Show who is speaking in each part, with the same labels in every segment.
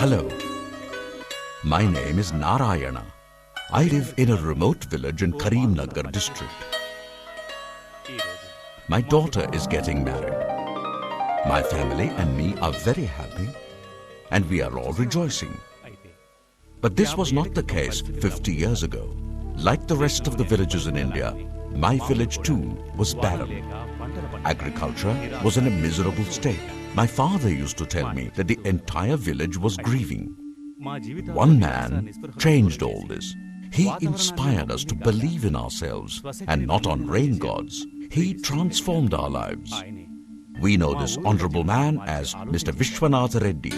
Speaker 1: Hello, my name is Narayana. I live in a remote village in Karimnagar district. My daughter is getting married. My family and me are very happy and we are all rejoicing. But this was not the case 50 years ago. Like the rest of the villages in India, my village too was barren. Agriculture was in a miserable state. My father used to tell me that the entire village was grieving. One man changed all this. He inspired us to believe in ourselves and not on rain gods. He transformed our lives. We know this honorable man as Mr. Vishwanath Reddy.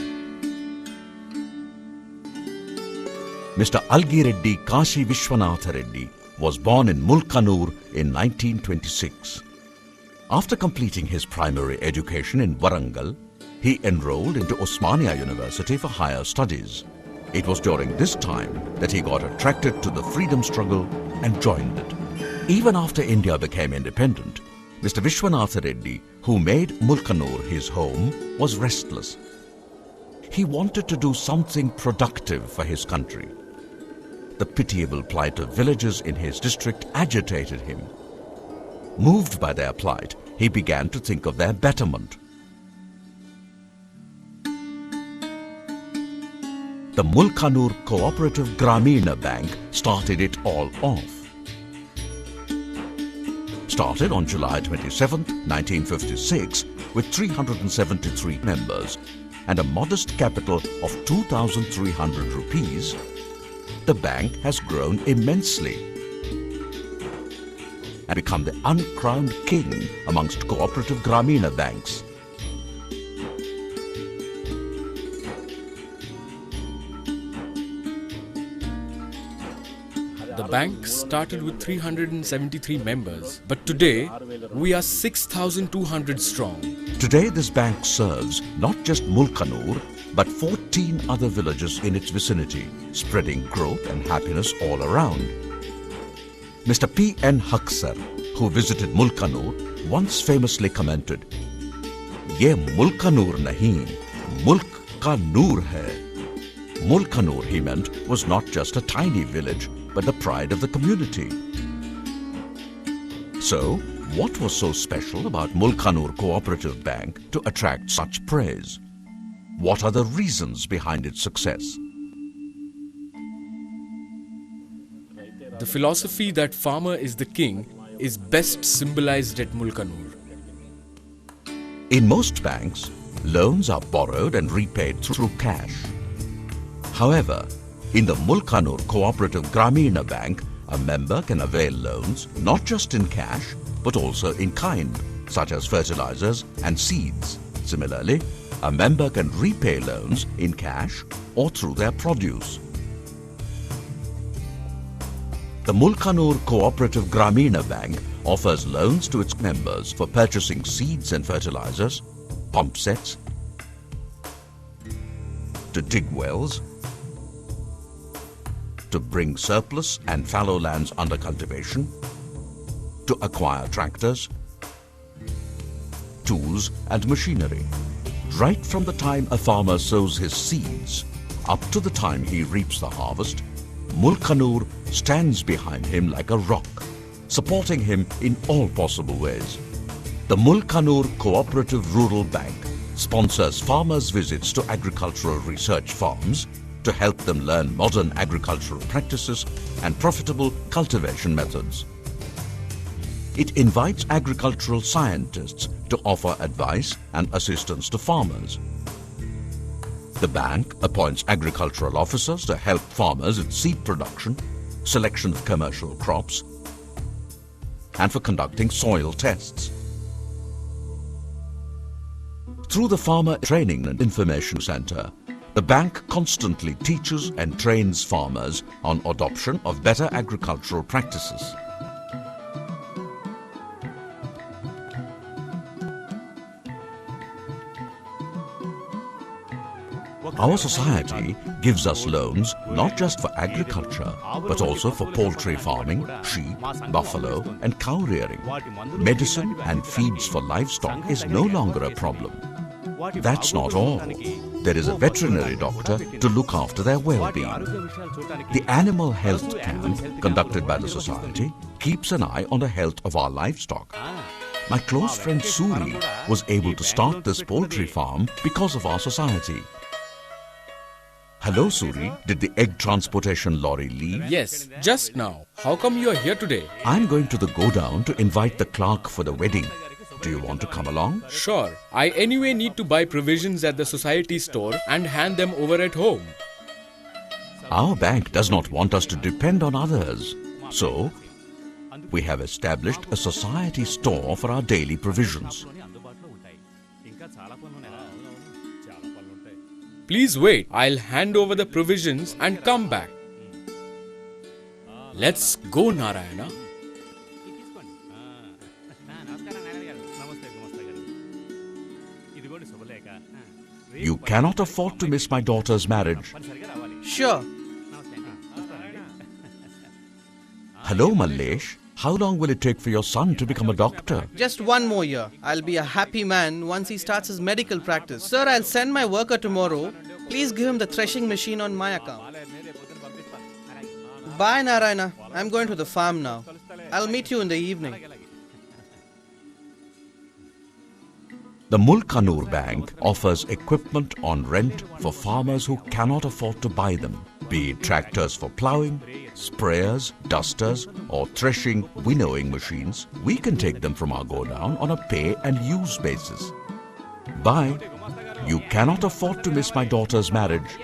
Speaker 1: Mr. Algireddy Kashi Vishwanath Reddy was born in Mulukanoor in 1926. After completing his primary education in Warangal, he enrolled into Osmania University for higher studies. It was during this time that he got attracted to the freedom struggle and joined it. Even after India became independent, Mr. Vishwanath Reddy, who made Mulukanoor his home, was restless. He wanted to do something productive for his country. The pitiable plight of villagers in his district agitated him. Moved by their plight, he began to think of their betterment. The Mulukanoor Cooperative Gramina Bank started it all off. Started on July 27, 1956 with 373 members and a modest capital of 2,300 rupees, the bank has grown immensely and become the uncrowned king amongst cooperative Gramina banks.
Speaker 2: The bank started with 373 members, but today we are 6,200 strong.
Speaker 1: Today this bank serves not just Mulukanoor but 14 other villages in its vicinity, spreading growth and happiness all around. Mr. P.N. Haksar, who visited Mulukanoor, once famously commented, "Ye Mulukanoor nahi, Mulk ka noor hai." Mulukanoor, he meant, was not just a tiny village, but the pride of the community. So, what was so special about Mulukanoor Cooperative Bank to attract such praise? What are the reasons behind its success?
Speaker 2: The philosophy that farmer is the king is best symbolized at Mulukanoor.
Speaker 1: In most banks, loans are borrowed and repaid through cash. However, in the Mulukanoor Cooperative Gramina Bank, a member can avail loans not just in cash but also in kind, such as fertilizers and seeds. Similarly, a member can repay loans in cash or through their produce. The Mulukanoor Cooperative Gramina Bank offers loans to its members for purchasing seeds and fertilizers, pump sets, to dig wells, to bring surplus and fallow lands under cultivation, to acquire tractors, tools and machinery. Right from the time a farmer sows his seeds up to the time he reaps the harvest, Mulukanoor stands behind him like a rock, supporting him in all possible ways. The Mulukanoor Cooperative Rural Bank sponsors farmers' visits to agricultural research farms to help them learn modern agricultural practices and profitable cultivation methods. It invites agricultural scientists to offer advice and assistance to farmers. The bank appoints agricultural officers to help farmers in seed production, selection of commercial crops, and for conducting soil tests. Through the Farmer Training and Information Center, the bank constantly teaches and trains farmers on adoption of better agricultural practices. Our society gives us loans not just for agriculture, but also for poultry farming, sheep, buffalo and cow rearing. Medicine and feeds for livestock is no longer a problem. That's not all. There is a veterinary doctor to look after their well-being. The animal health camp conducted by the society keeps an eye on the health of our livestock. My close friend Suri was able to start this poultry farm because of our society. Hello Suri, did the egg transportation lorry leave?
Speaker 2: Yes, just now. How come you are here today?
Speaker 1: I'm going to the godown to invite the clerk for the wedding. Do you want to come along?
Speaker 2: Sure. I anyway need to buy provisions at the society store and hand them over at home.
Speaker 1: Our bank does not want us to depend on others. So, we have established a society store for our daily provisions.
Speaker 2: Please wait. I'll hand over the provisions and come back. Let's go, Narayana.
Speaker 1: You cannot afford to miss my daughter's marriage.
Speaker 3: Sure.
Speaker 1: Hello, Mallesh. How long will it take for your son to become a doctor?
Speaker 3: Just one more year. I'll be a happy man once he starts his medical practice. Sir, I'll send my worker tomorrow. Please give him the threshing machine on my account. Bye, Narayana. I'm going to the farm now. I'll meet you in the evening.
Speaker 1: The Mulukanoor Bank offers equipment on rent for farmers who cannot afford to buy them, be it tractors for ploughing, sprayers, dusters or threshing, winnowing machines. We can take them from our godown on a pay and use basis. Bye. You cannot afford to miss my daughter's marriage.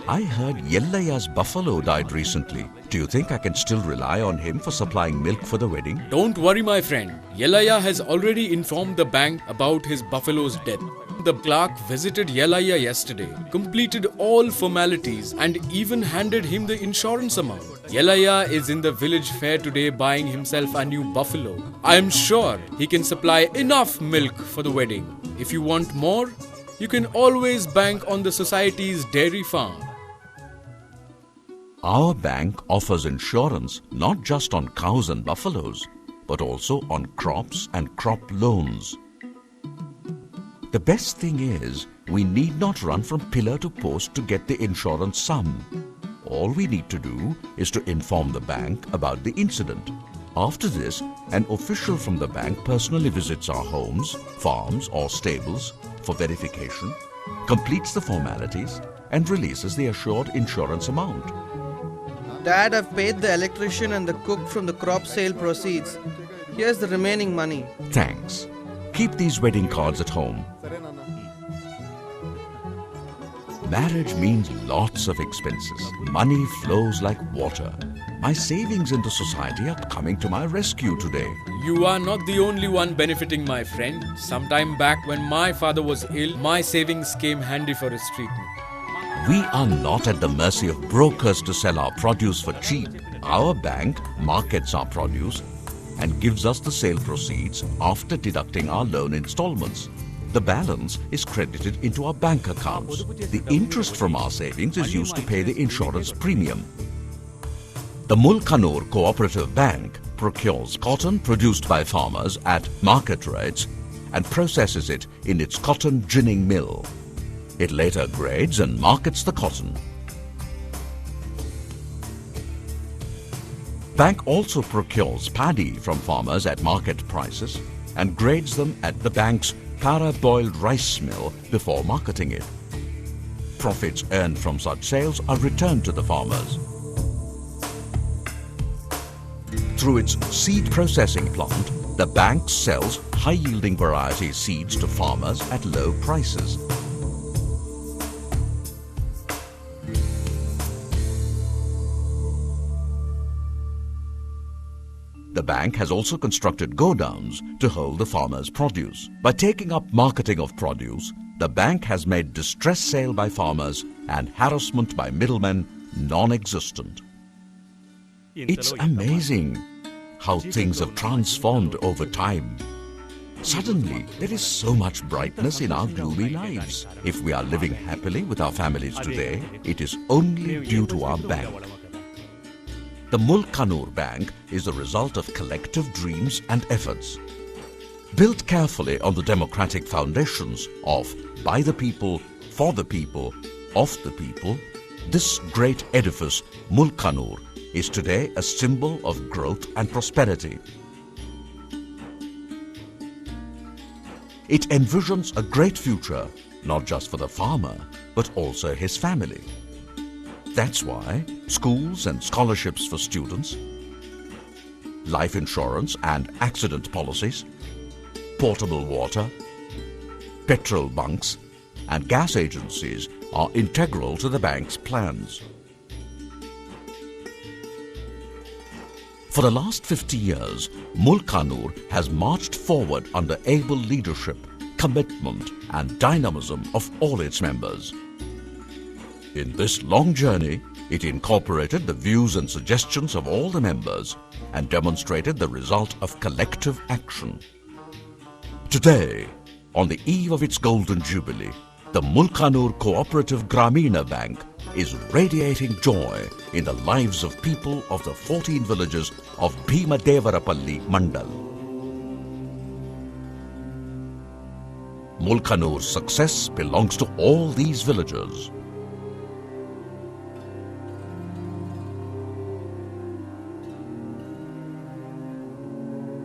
Speaker 1: I heard Yellaya's buffalo died recently. Do you think I can still rely on him for supplying milk for the wedding?
Speaker 2: Don't worry, my friend. Yellaya has already informed the bank about his buffalo's death. The clerk visited Yellaya yesterday, completed all formalities and even handed him the insurance amount. Yellaya is in the village fair today buying himself a new buffalo. I am sure he can supply enough milk for the wedding. If you want more, you can always bank on the society's dairy farm.
Speaker 1: Our bank offers insurance not just on cows and buffaloes, but also on crops and crop loans. The best thing is, we need not run from pillar to post to get the insurance sum. All we need to do is to inform the bank about the incident. After this, an official from the bank personally visits our homes, farms or stables for verification, completes the formalities and releases the assured insurance amount.
Speaker 3: Dad, I've paid the electrician and the cook from the crop sale proceeds. Here's the remaining money.
Speaker 1: Thanks. Keep these wedding cards at home. Marriage means lots of expenses. Money flows like water. My savings in the society are coming to my rescue today.
Speaker 2: You are not the only one benefiting, my friend. Sometime back when my father was ill, my savings came handy for his treatment.
Speaker 1: We are not at the mercy of brokers to sell our produce for cheap. Our bank markets our produce and gives us the sale proceeds after deducting our loan installments. The balance is credited into our bank accounts. The interest from our savings is used to pay the insurance premium. The Mulukanoor Cooperative Bank procures cotton produced by farmers at market rates and processes it in its cotton ginning mill. It later grades and markets the cotton. Bank also procures paddy from farmers at market prices and grades them at the bank's para-boiled rice mill before marketing it. Profits earned from such sales are returned to the farmers. Through its seed processing plant, the bank sells high-yielding variety seeds to farmers at low prices. The bank has also constructed godowns to hold the farmers' produce. By taking up marketing of produce, the bank has made distress sale by farmers and harassment by middlemen non-existent. It's amazing how things have transformed over time. Suddenly, there is so much brightness in our gloomy lives. If we are living happily with our families today, it is only due to our bank. The Mulukanoor Bank is the result of collective dreams and efforts. Built carefully on the democratic foundations of by the people, for the people, of the people, this great edifice, Mulukanoor, is today a symbol of growth and prosperity. It envisions a great future, not just for the farmer, but also his family. That's why schools and scholarships for students, life insurance and accident policies, portable water, petrol bunks and gas agencies are integral to the bank's plans. For the last 50 years, Mulukanoor has marched forward under able leadership, commitment and dynamism of all its members. In this long journey, it incorporated the views and suggestions of all the members and demonstrated the result of collective action. Today, on the eve of its golden jubilee, the Mulukanoor Cooperative Gramina Bank is radiating joy in the lives of people of the 14 villages of Bhimadevarapalli Mandal. Mulukanoor's success belongs to all these villagers.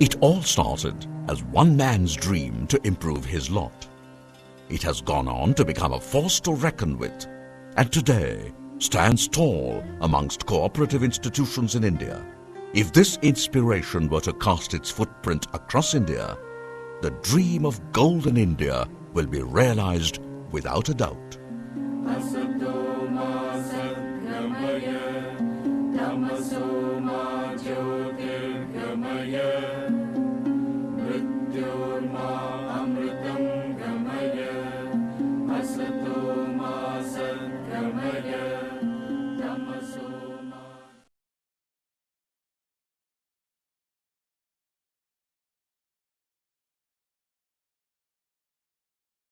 Speaker 1: It all started as one man's dream to improve his lot. It has gone on to become a force to reckon with, and today stands tall amongst cooperative institutions in India. If this inspiration were to cast its footprint across India, the dream of golden India will be realized without a doubt.
Speaker 4: Tamasoma Jyotirgamaya